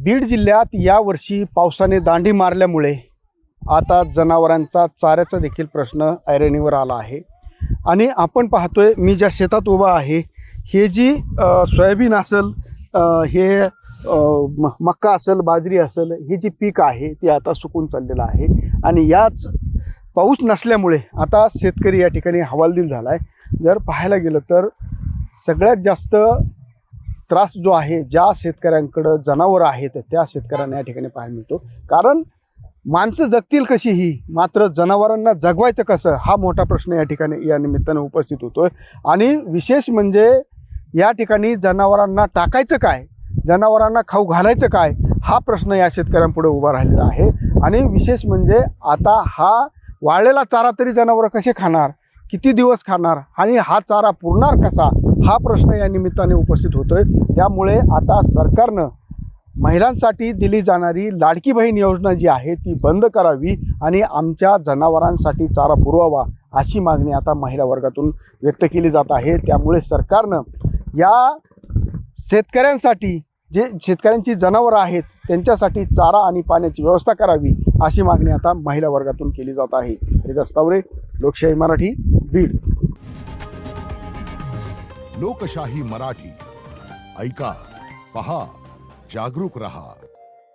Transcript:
बीड जिल्ह्यात यावर्षी पावसाने दांडी मारल्यामुळे आता जनावरांचा चाऱ्याचा देखील प्रश्न ऐरणीवर आला आहे। आणि आपण पाहतोय, मी ज्या शेतात उभा आहे, हे जी सोयाबीन असेल, हे मक्का असेल, बाजरी असेल, हे जी पीक आहे ते आता सुकून चाललेलं आहे। आणि याच पाऊस नसल्यामुळे आता शेतकरी या ठिकाणी हवालदिल झाला आहे। जर पाहायला गेलं तर सगळ्यात जास्त त्रास जो आहे ज्या शेतकऱ्यांकडं जनावरं आहेत त्या शेतकऱ्यांना या ठिकाणी पाहायला मिळतो। कारण माणसं जगतील कशी ही, मात्र जनावरांना जगवायचं कसं हा मोठा प्रश्न या ठिकाणी या निमित्तानं उपस्थित होतोय। आणि विशेष म्हणजे या ठिकाणी जनावरांना टाकायचं काय, जनावरांना खाऊ घालायचं काय, हा प्रश्न या शेतकऱ्यांपुढे उभा राहिलेला आहे। आणि विशेष म्हणजे आता हा वाळलेला चारा तरी जनावरं कसे खाणार, किती दिवस खाणार आणि हा चारा पुरणार कसा, हा प्रश्न या निमित्ताने उपस्थित होतोय। त्यामुळे आता सरकारनं महिलांसाठी दिली जाणारी लाडकी बहीण योजना जी आहे ती बंद करावी आणि आमच्या जनावरांसाठी चारा पुरवावा अशी मागणी आता महिला वर्गातून व्यक्त केली जात आहे। त्यामुळे सरकारनं या शेतकऱ्यांसाठी, जे शेतकऱ्यांची जनावरं आहेत त्यांच्यासाठी चारा आणि पाण्याची व्यवस्था करावी अशी मागणी आता महिला वर्गातून केली जात आहे। हरिदास तावरे, लोकशाही मराठी, बीड। लोकशाही मराठी, ऐका, पहा, जागरूक रहा।